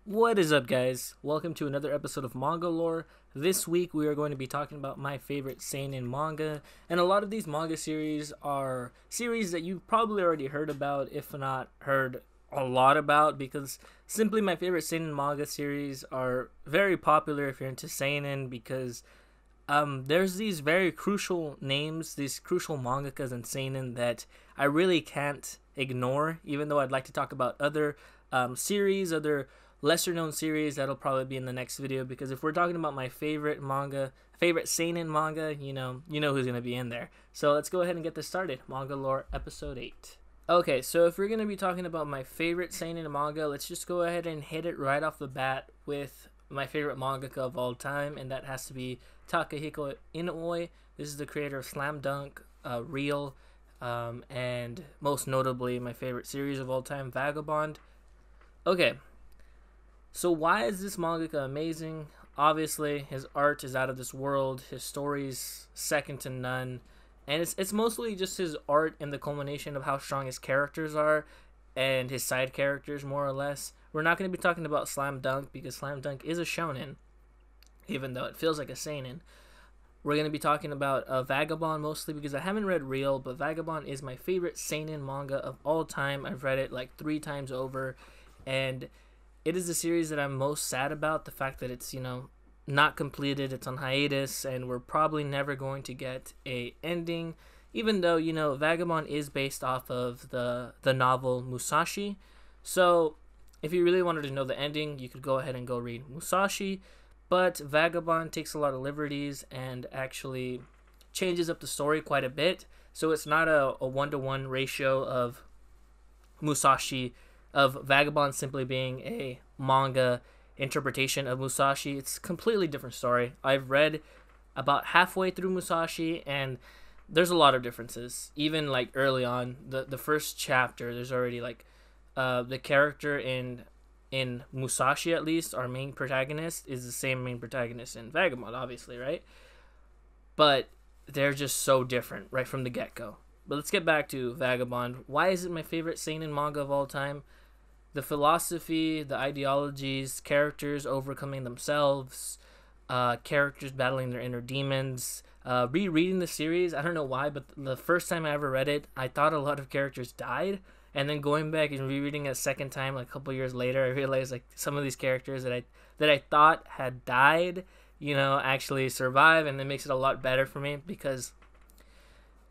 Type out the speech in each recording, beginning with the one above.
What is up, guys? Welcome to another episode of Mangalore. This week we are going to be talking about my favorite seinen manga, and a lot of these manga series are series that you've probably already heard about, if not heard a lot about, because simply my favorite seinen manga series are very popular if you're into seinen, because there's these very crucial names, these crucial mangakas in seinen that I really can't ignore, even though I'd like to talk about other series, other lesser known series that'll probably be in the next video, because if we're talking about my favorite seinen manga, you know who's gonna be in there. So let's go ahead and get this started. Mangalore episode 8. Okay, so if we're gonna be talking about my favorite seinen manga, let's just go ahead and hit it right off the bat with my favorite mangaka of all time, and that has to be Takahiko Inoue. This is the creator of Slam Dunk, Real, and most notably my favorite series of all time, Vagabond. Okay, so why is this mangaka amazing? Obviously, his art is out of this world. His story's second to none. And it's mostly just his art and the culmination of how strong his characters are and his side characters, more or less. We're not going to be talking about Slam Dunk because Slam Dunk is a shonen, even though it feels like a seinen. We're going to be talking about Vagabond mostly because I haven't read Real, but Vagabond is my favorite seinen manga of all time. I've read it like 3 times over, and it is the series that I'm most sad about, the fact that it's, not completed, it's on hiatus, and we're probably never going to get a ending, even though, Vagabond is based off of the novel Musashi. So if you really wanted to know the ending, you could go ahead and go read Musashi, but Vagabond takes a lot of liberties and actually changes up the story quite a bit, so it's not a 1-to-1 ratio of Musashi, of Vagabond simply being a manga interpretation of Musashi. It's a completely different story. I've read about halfway through Musashi, and there's a lot of differences. Even like early on, the first chapter, there's already like the character in Musashi, at least our main protagonist, is the same main protagonist in Vagabond, obviously, right? But they're just so different right from the get-go. But let's get back to Vagabond. Why is it my favorite seinen manga of all time? The philosophy, the ideologies, characters overcoming themselves, characters battling their inner demons. Rereading the series, I don't know why, but the first time I ever read it, I thought a lot of characters died. And then going back and rereading it a second time, like a couple years later, I realized like some of these characters that I thought had died, actually survive, and it makes it a lot better for me, because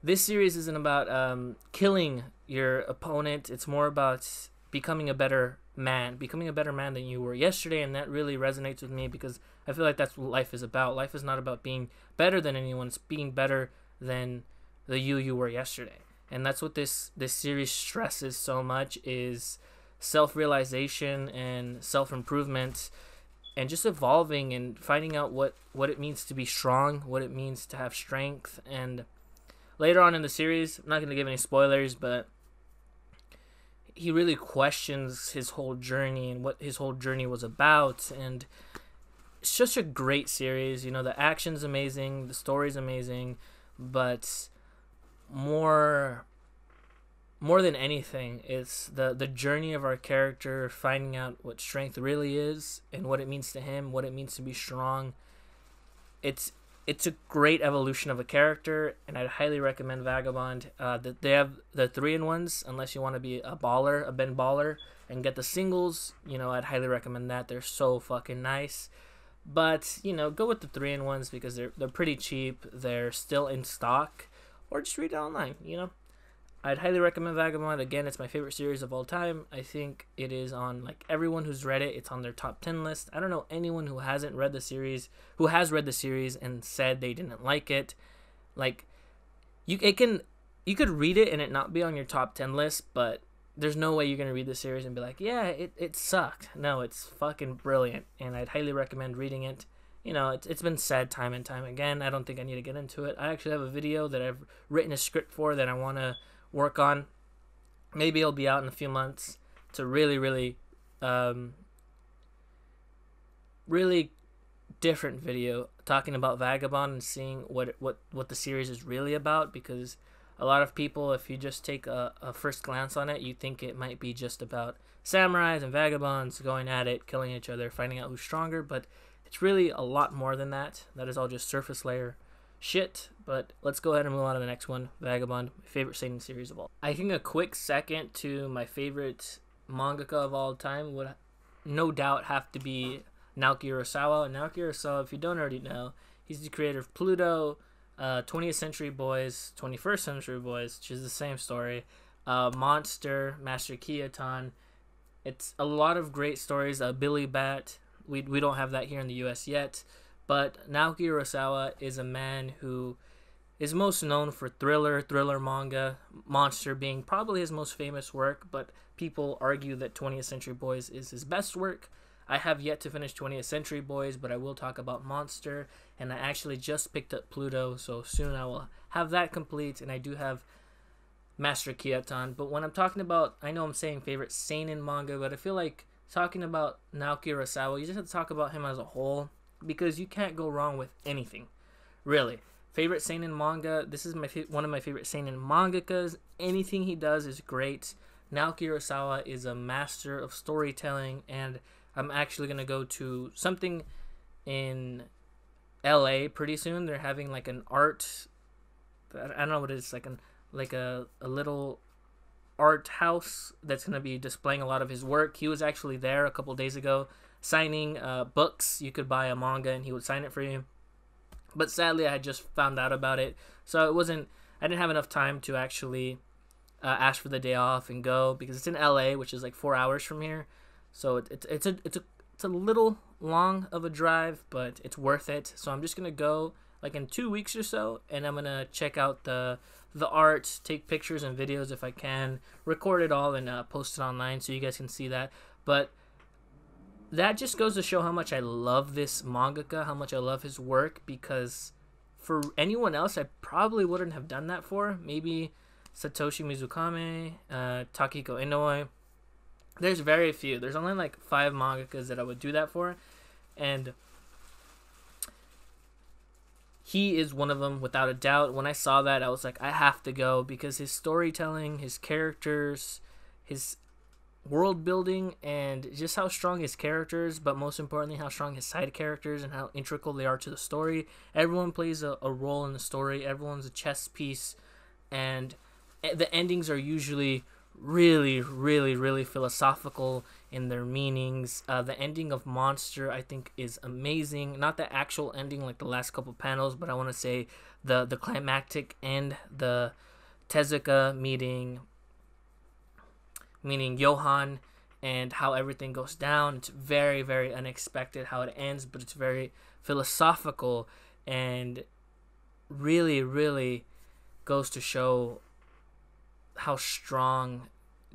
this series isn't about killing your opponent. It's more about becoming a better man than you were yesterday, and that really resonates with me because I feel like that's what life is about. Life is not about being better than anyone. It's being better than the you were yesterday. And that's what this series stresses so much, is self-realization and self-improvement and just evolving and finding out what it means to be strong, what it means to have strength. And later on in the series, I'm not going to give any spoilers, but he really questions his whole journey and what his whole journey was about. And it's just a great series. The action's amazing, the story's amazing, but more than anything, it's the journey of our character, finding out what strength really is and what it means to him, what it means to be strong. It's a great evolution of a character, and I'd highly recommend Vagabond. They have the 3-in-1s, unless you want to be a Ben Baller, and get the singles. I'd highly recommend that. They're so fucking nice. But, go with the 3-in-1s because they're pretty cheap. They're still in stock. Or just read it online, I'd highly recommend Vagabond. Again, it's my favorite series of all time. I think it is on, like, everyone who's read it, it's on their top 10 list. I don't know anyone who has read the series and said they didn't like it. Like, you could read it and it not be on your top 10 list, but there's no way you're going to read the series and be like, yeah, it sucked. No, it's fucking brilliant, and I'd highly recommend reading it. It's been said time and time again. I don't think I need to get into it. I actually have a video that I've written a script for that I want to work on. Maybe it'll be out in a few months. It's a really, really, really different video talking about Vagabond and seeing what the series is really about, because a lot of people, if you just take a first glance on it, you think it might be just about samurais and vagabonds going at it, killing each other, finding out who's stronger. But it's really a lot more than that. That is all just surface layer shit. But let's go ahead and move on to the next one. Vagabond, my favorite seinen series of all. I think a quick second to my favorite mangaka of all time would no doubt have to be Naoki Urasawa. Naoki Urasawa, if you don't already know, he's the creator of Pluto, 20th Century Boys, 21st Century Boys, which is the same story, Monster, Master Keaton. It's a lot of great stories. Billy Bat, we don't have that here in the U.S. yet, but Naoki Urasawa is a man who is most known for thriller manga, Monster being probably his most famous work, but people argue that 20th Century Boys is his best work. I have yet to finish 20th Century Boys, but I will talk about Monster, and I actually just picked up Pluto, so soon I will have that complete, and I do have Master Keaton. But when I'm talking about, I know I'm saying favorite seinen manga, but I feel like talking about Naoki Urasawa, you just have to talk about him as a whole, because you can't go wrong with anything, really. Favorite seinen manga, this is one of my favorite seinen mangakas. Anything he does is great. Naoki Urasawa is a master of storytelling, and I'm actually going to go to something in LA pretty soon. They're having like an art, I don't know what it is, like a little art house that's going to be displaying a lot of his work. He was actually there a couple days ago signing books. You could buy a manga and he would sign it for you. But sadly, I had just found out about it, so I didn't have enough time to actually ask for the day off and go, because it's in LA, which is like 4 hours from here. So it's a little long of a drive, but it's worth it. So I'm just gonna go like in 2 weeks or so, and I'm gonna check out the art, take pictures and videos if I can, record it all, and post it online so you guys can see that. But that just goes to show how much I love this mangaka, how much I love his work, because for anyone else, I probably wouldn't have done that for. Maybe Satoshi Mizukami, Takiko Inoue. There's very few. There's only like 5 mangakas that I would do that for, and he is one of them without a doubt. When I saw that, I was like, I have to go, because his storytelling, his characters, his world building, and just how strong his characters, but most importantly how strong his side characters and how integral they are to the story. Everyone plays a role in the story. Everyone's a chess piece, and the endings are usually really philosophical in their meanings. The ending of Monster, I think, is amazing. Not the actual ending like the last couple panels, but I want to say the climactic end, the Tezuka meeting Johan, and how everything goes down. It's very unexpected how it ends, but it's very philosophical, and really goes to show how strong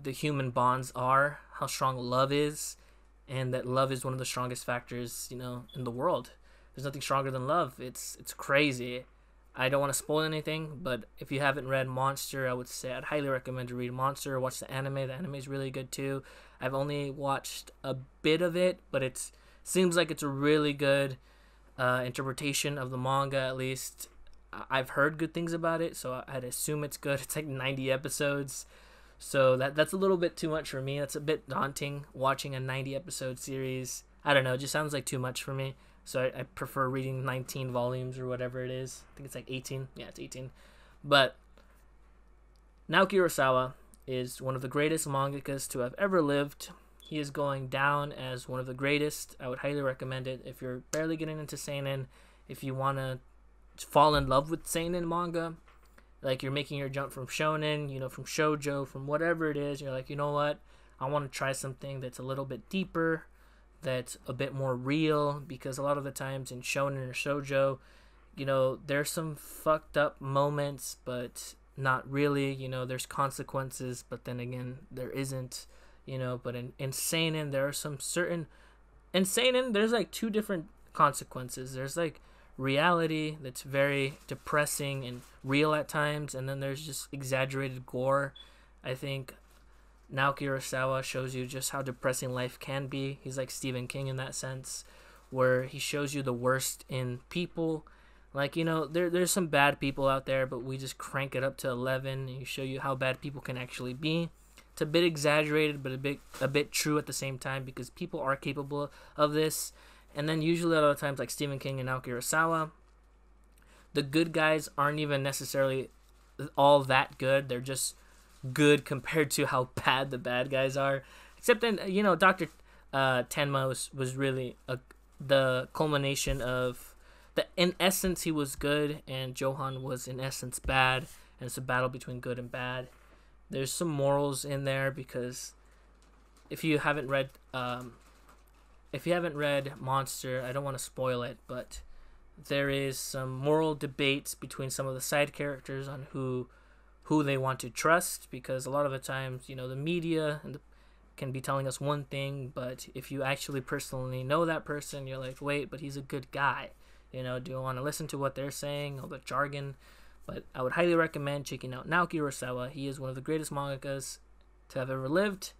the human bonds are, how strong love is, and that love is one of the strongest factors, in the world. There's nothing stronger than love. It's crazy. I don't want to spoil anything, but if you haven't read Monster, I would say I'd highly recommend to read Monster or watch the anime. The anime is really good too. I've only watched a bit of it, but it seems like it's a really good interpretation of the manga, at least. I've heard good things about it, so I'd assume it's good. It's like 90 episodes, so that's a little bit too much for me. That's a bit daunting, watching a 90 episode series. I don't know, it just sounds like too much for me. So I prefer reading 19 volumes or whatever it is. I think it's like 18. Yeah, it's 18. But Naoki Urasawa is one of the greatest mangakas to have ever lived. He is going down as one of the greatest. I would highly recommend it if you're barely getting into seinen, if you want to fall in love with seinen manga, like you're making your jump from shonen, from shoujo, from whatever it is. You're like, you know what? I want to try something that's a little bit deeper, that's a bit more real, because a lot of the times in shonen or shoujo, there's some fucked up moments, but not really. There's consequences, but then again, there isn't. But in seinen, there are some certain... In seinen, there's like 2 different consequences. There's like reality that's very depressing and real at times, and then there's just exaggerated gore. I think Naoki Urasawa shows you just how depressing life can be. He's like Stephen King in that sense, where he shows you the worst in people. Like, there's some bad people out there, but we just crank it up to 11 and show you how bad people can actually be, It's a bit exaggerated, but a bit true at the same time, because people are capable of this. And then usually a lot of times, like Stephen King and Naoki Urasawa, the good guys aren't even necessarily all that good. They're just good compared to how bad the bad guys are. Except then, Dr. Tenma was really the culmination of in essence, he was good, and Johan was in essence bad, and it's a battle between good and bad. There's some morals in there, because if you haven't read Monster, I don't want to spoil it, but there is some moral debates between some of the side characters on who they want to trust, because a lot of the times, the media can be telling us one thing, but if you actually personally know that person, you're like, wait, but he's a good guy. Do I want to listen to what they're saying, all the jargon? But I would highly recommend checking out Naoki Urasawa. He is one of the greatest mangakas to have ever lived,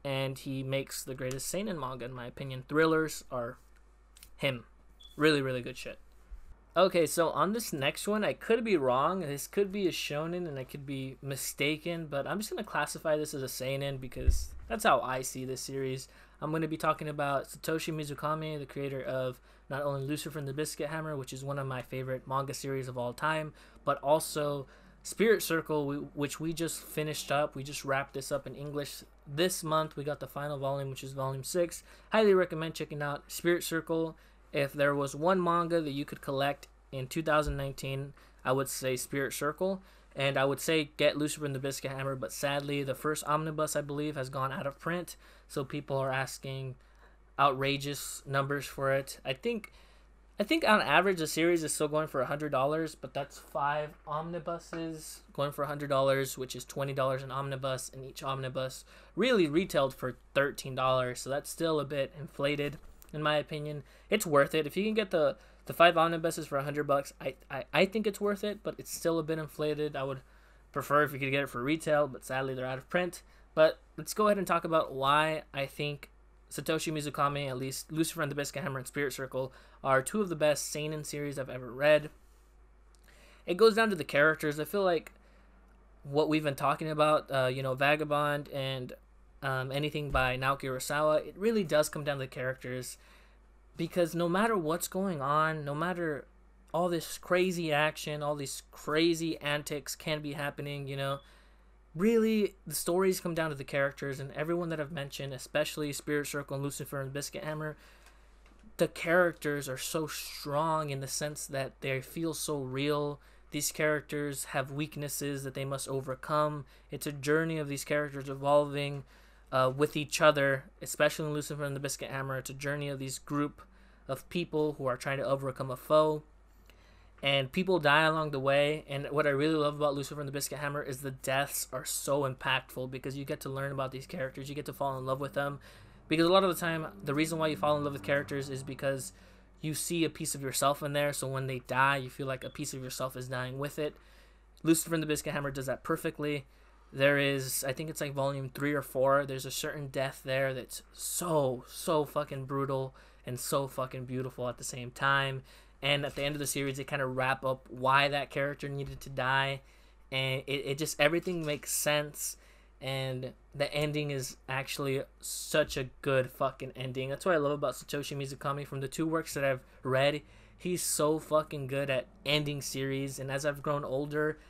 and he makes the greatest seinen manga, in my opinion. Thrillers are him. Really, really good shit. Okay, so on this next one, I could be wrong. This could be a shonen, and I could be mistaken, but I'm just going to classify this as a seinen, because that's how I see this series. I'm going to be talking about Satoshi Mizukami, the creator of not only Lucifer and the Biscuit Hammer, which is one of my favorite manga series of all time, but also Spirit Circle, which we just finished up. We just wrapped this up in English this month. We got the final volume, which is volume 6. Highly recommend checking out Spirit Circle. If there was one manga that you could collect in 2019, I would say Spirit Circle. And I would say get Lucifer and the Biscuit Hammer, but sadly, the first omnibus, I believe, has gone out of print. So people are asking outrageous numbers for it. I think on average, the series is still going for $100, but that's 5 omnibuses going for $100, which is $20 an omnibus, and each omnibus really retailed for $13. So that's still a bit inflated, in my opinion. It's worth it if you can get the 5 omnibuses for $100. I think it's worth it, but it's still a bit inflated. I would prefer if you could get it for retail, but sadly they're out of print. But let's go ahead and talk about why I think Satoshi Mizukami, at least Lucifer and the Biscuit Hammer and Spirit Circle, are 2 of the best seinen series I've ever read. It goes down to the characters. I feel like what we've been talking about, Vagabond and anything by Naoki Urasawa, it really does come down to the characters. Because no matter what's going on, no matter all this crazy action, all these crazy antics can be happening, really, the stories come down to the characters, and everyone that I've mentioned, especially Spirit Circle and Lucifer and Biscuit Hammer, the characters are so strong in the sense that they feel so real. These characters have weaknesses that they must overcome. It's a journey of these characters evolving with each other, especially in Lucifer and the Biscuit Hammer. It's a journey of these group of people who are trying to overcome a foe. And people die along the way. And what I really love about Lucifer and the Biscuit Hammer is the deaths are so impactful, because you get to learn about these characters. You get to fall in love with them. Because a lot of the time, the reason why you fall in love with characters is because you see a piece of yourself in there. So when they die, you feel like a piece of yourself is dying with it. Lucifer and the Biscuit Hammer does that perfectly. There is, I think it's like volume 3 or 4. There's a certain death there that's so fucking brutal and so fucking beautiful at the same time. And at the end of the series, they kind of wrap up why that character needed to die. And it just, everything makes sense. And the ending is actually such a good fucking ending. That's what I love about Satoshi Mizukami. From the 2 works that I've read, he's so fucking good at ending series. And as I've grown older,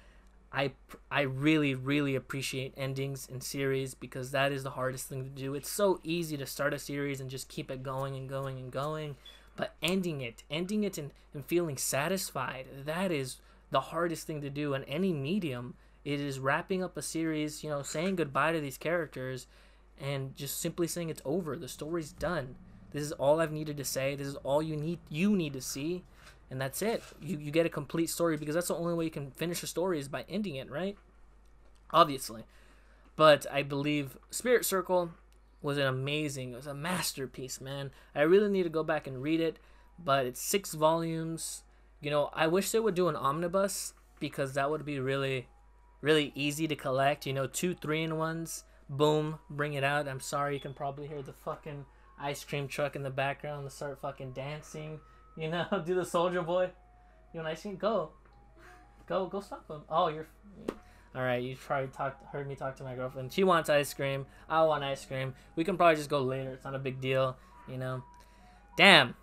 I really appreciate endings in series, because that is the hardest thing to do. It's so easy to start a series and just keep it going and going and going. But ending it and feeling satisfied, that is the hardest thing to do in any medium. It is wrapping up a series, saying goodbye to these characters and just simply saying it's over. The story's done. This is all I've needed to say. This is all you need to see. And that's it. You get a complete story, because that's the only way you can finish a story is by ending it, right? Obviously. But I believe Spirit Circle was it was a masterpiece, man. I really need to go back and read it, but it's 6 volumes. I wish they would do an omnibus, because that would be really, really easy to collect. 2 3-in-1s, boom, bring it out. I'm sorry, you can probably hear the fucking ice cream truck in the background to start fucking dancing. Do the Soldier Boy. You want ice cream? Go stop him. Oh, All right, you probably heard me talk to my girlfriend. She wants ice cream. I want ice cream. We can probably just go later. It's not a big deal, you know. Damn,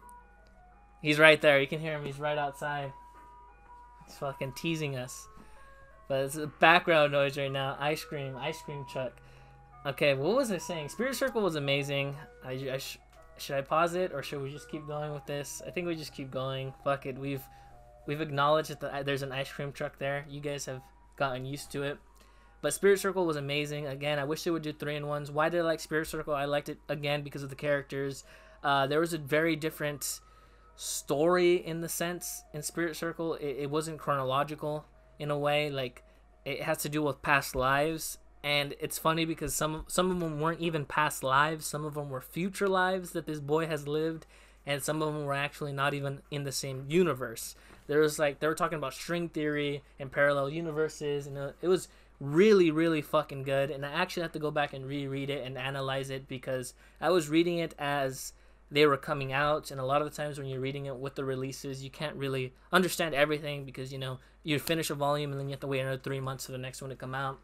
he's right there. You can hear him. He's right outside. He's fucking teasing us. But it's a background noise right now. Ice cream truck. Okay, what was I saying? Spirit Circle was amazing. Should I pause it or should we just keep going with this? I think we just keep going. Fuck it. We've acknowledged that there's an ice cream truck there. You guys have gotten used to it. But Spirit Circle was amazing. Again, I wish they would do 3-in-1s. Why did I like Spirit Circle? I liked it again because of the characters. There was a very different story in the sense in Spirit Circle. It wasn't chronological in a way. Like, it has to do with past lives. And it's funny because some of them weren't even past lives. Some of them were future lives that this boy has lived. And some of them were actually not even in the same universe. There was like, they were talking about string theory and parallel universes. And it was really, really fucking good. And I actually have to go back and reread it and analyze it because I was reading it as they were coming out. And a lot of the times when you're reading it with the releases, you can't really understand everything because, you know, you finish a volume and then you have to wait another 3 months for the next one to come out.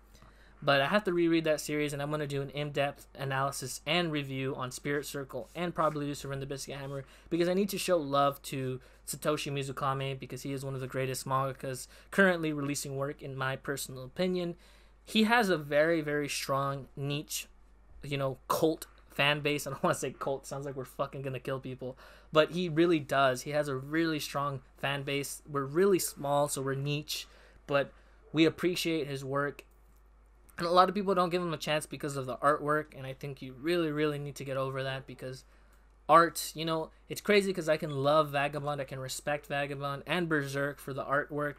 But I have to reread that series, and I'm going to do an in-depth analysis and review on Spirit Circle and probably Lucifer and the Biscuit Hammer because I need to show love to Satoshi Mizukami because he is one of the greatest mangakas currently releasing work, in my personal opinion. He has a very, very strong niche, you know, cult fan base. I don't want to say cult. Sounds like we're fucking going to kill people. But he really does. He has a really strong fan base. We're really small, so we're niche. But we appreciate his work. And a lot of people don't give him a chance because of the artwork, and I think you really, really need to get over that because art, you know, it's crazy because I can love Vagabond, I can respect Vagabond and Berserk for the artwork,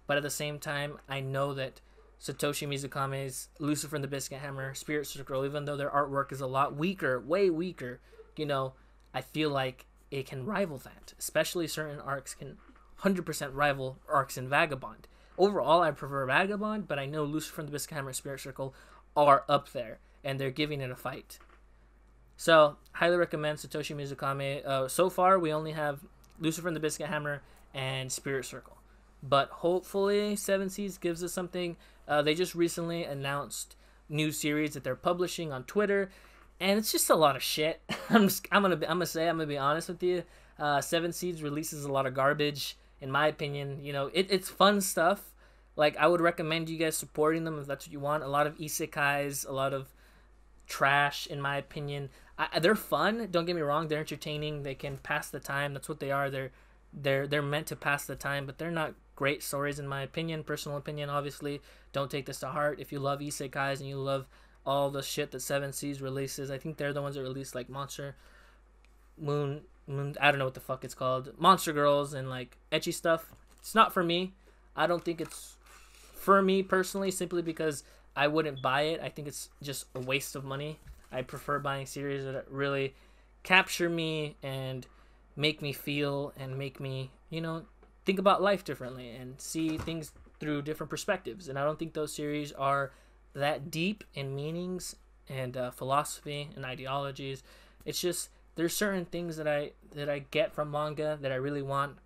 but at the same time, I know that Satoshi Mizukami's Lucifer and the Biscuit Hammer, Spirit Circle, even though their artwork is a lot weaker, way weaker, you know, I feel like it can rival that, especially certain arcs can 100% rival arcs in Vagabond. Overall, I prefer Vagabond, but I know Lucifer and the Biscuit Hammer and Spirit Circle are up there, and they're giving it a fight. So, highly recommend Satoshi Mizukami. So far, we only have Lucifer and the Biscuit Hammer and Spirit Circle. But hopefully, Seven Seas gives us something. They just recently announced new series that they're publishing on Twitter, and it's just a lot of shit. I'm gonna be honest with you. Seven Seas releases a lot of garbage. In my opinion, you know, it's fun stuff. Like, I would recommend you guys supporting them if that's what you want. A lot of isekais, a lot of trash, in my opinion. They're fun. Don't get me wrong. They're entertaining. They can pass the time. That's what they are. They're meant to pass the time, but they're not great stories, in my opinion. Personal opinion, obviously. Don't take this to heart. If you love isekais and you love all the shit that Seven Seas releases, I think they're the ones that release, like, Monster Moon, I don't know what the fuck it's called, Monster Girls and like ecchi stuff. It's not for me. I don't think it's for me personally, simply because I wouldn't buy it. I think it's just a waste of money. I prefer buying series that really capture me and make me feel and make me, you know, think about life differently and see things through different perspectives. And I don't think those series are that deep in meanings and philosophy and ideologies. It's just there's certain things that I get from manga that I really want,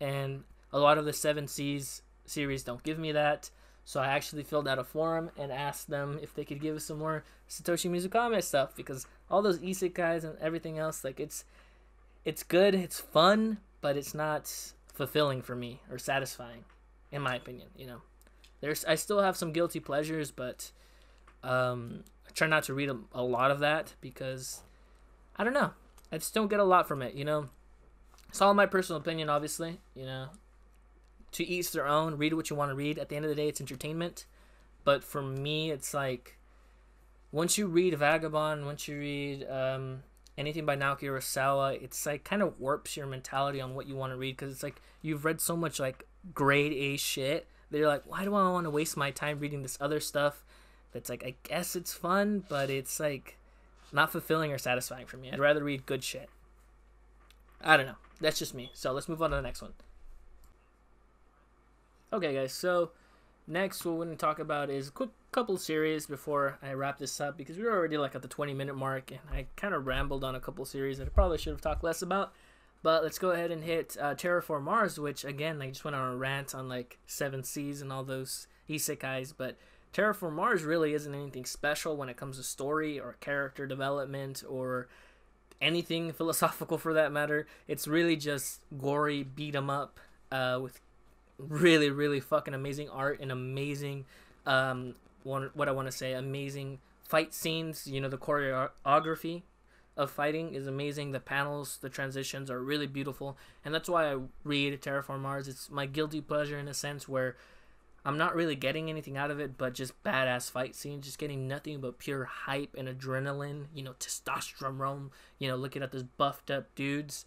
and a lot of the Seven Seas series don't give me that. So I actually filled out a forum and asked them if they could give us some more Satoshi Mizukami stuff, because all those isekais and everything else, like, it's good, it's fun, but it's not fulfilling for me or satisfying, in my opinion. You know, I still have some guilty pleasures, but I try not to read a lot of that because I don't know. I just don't get a lot from it, you know. It's all my personal opinion, obviously, you know. To each their own. Read what you want to read. At the end of the day, it's entertainment. But for me, it's like, once you read Vagabond, once you read anything by Naoki Urasawa, it's like kind of warps your mentality on what you want to read, because it's like you've read so much like grade A shit that you're like, why do I want to waste my time reading this other stuff that's like, I guess it's fun, but it's like not fulfilling or satisfying for me. I'd rather read good shit. I don't know. That's just me. So let's move on to the next one. Okay, guys. So next, what we're going to talk about is a quick couple series before I wrap this up, because we're already like at the 20-minute mark, and I kind of rambled on a couple series that I probably should have talked less about. But let's go ahead and hit Terraform Mars, which again, I just went on a rant on like Seven Seas and all those isekais. But Terraform Mars really isn't anything special when it comes to story or character development or anything philosophical for that matter. It's really just gory beat 'em up with really, really fucking amazing art and amazing, what I want to say, amazing fight scenes. You know, the choreography of fighting is amazing. The panels, the transitions are really beautiful, and that's why I read Terraform Mars. It's my guilty pleasure in a sense where I'm not really getting anything out of it, but just badass fight scenes, just getting nothing but pure hype and adrenaline, you know, testosterone, you know, looking at those buffed up dudes.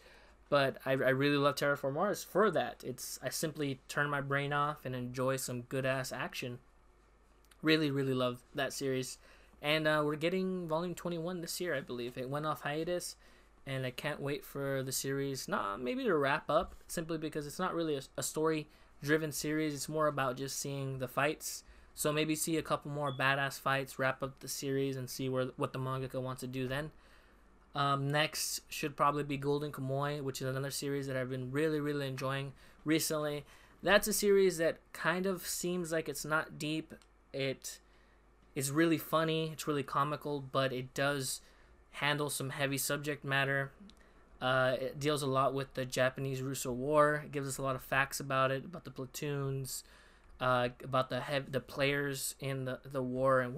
But I really love Terraform Mars for that. I simply turn my brain off and enjoy some good ass action. Really, really love that series. And we're getting volume 21 this year, I believe. It went off hiatus, and I can't wait for the series, maybe to wrap up, simply because it's not really a story-driven series. It's more about just seeing the fights. So maybe see a couple more badass fights, wrap up the series, and see what the mangaka wants to do then. Next should probably be Golden Kamuy, which is another series that I've been really, really enjoying recently. That's a series that kind of seems like it's not deep. It is really funny, it's really comical, but it does handle some heavy subject matter. It deals a lot with the Japanese-Russo War. It gives us a lot of facts about it, about the platoons, about the players in the war and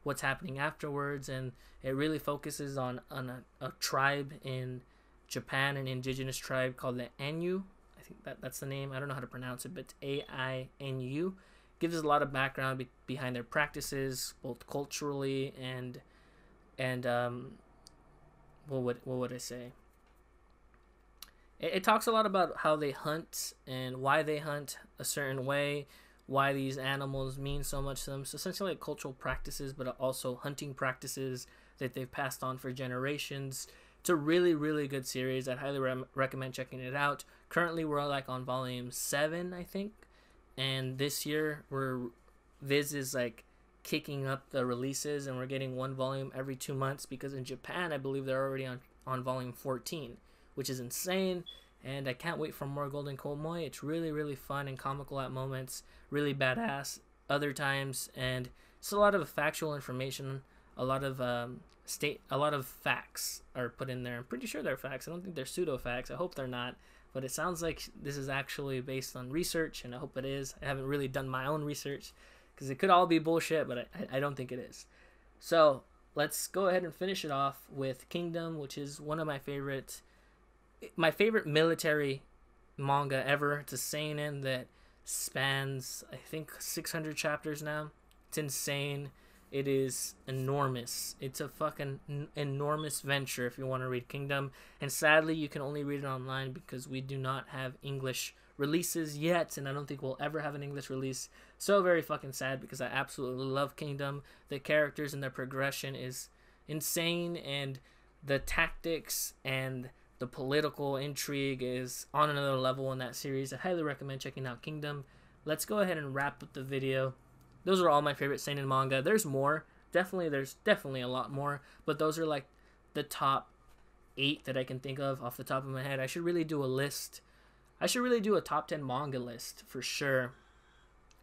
what's happening afterwards. And it really focuses on a tribe in Japan, an indigenous tribe called the Ainu. I think that's the name. I don't know how to pronounce it, but it's Ainu. Gives us a lot of background behind their practices, both culturally and what would I say? It talks a lot about how they hunt and why they hunt a certain way, why these animals mean so much to them. So essentially like cultural practices, but also hunting practices that they've passed on for generations. It's a really, really good series. I'd highly recommend checking it out. Currently, we're like on volume 7, I think. And this year, Viz is like kicking up the releases, and we're getting one volume every 2 months, because in Japan, I believe they're already on volume 14, which is insane. And I can't wait for more Golden Kamuy. It's really, really fun and comical at moments, really badass other times, and it's a lot of factual information, a lot of facts are put in there. I'm pretty sure they're facts. I don't think they're pseudo facts. I hope they're not. But it sounds like this is actually based on research, and I hope it is. I haven't really done my own research, because it could all be bullshit, but I don't think it is. So let's go ahead and finish it off with Kingdom, which is one of my favorite military manga ever. It's a seinen that spans, I think, 600 chapters now. It's insane. It is enormous. It's a fucking enormous venture if you want to read Kingdom. And sadly, you can only read it online because we do not have English releases yet. And I don't think we'll ever have an English release. So very fucking sad, because I absolutely love Kingdom. The characters and their progression is insane. And the tactics and the political intrigue is on another level in that series. I highly recommend checking out Kingdom. Let's go ahead and wrap up the video. Those are all my favorite seinen manga. There's more. There's definitely a lot more. But those are like the top 8 that I can think of off the top of my head. I should really do a list. I should really do a top 10 manga list for sure.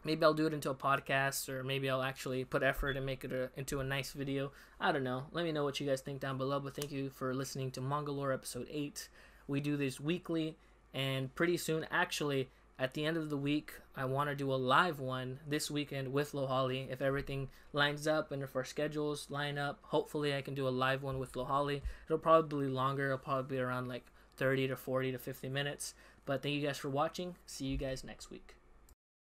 Maybe I'll do it into a podcast, or maybe I'll actually put effort and make it into a nice video. I don't know. Let me know what you guys think down below. But thank you for listening to Mangalore episode 8. We do this weekly, and pretty soon, actually, at the end of the week, I want to do a live one this weekend with Lohali. If everything lines up and if our schedules line up, hopefully I can do a live one with Lohali. It'll probably be longer. It'll probably be around like 30 to 40 to 50 minutes. But thank you guys for watching. See you guys next week.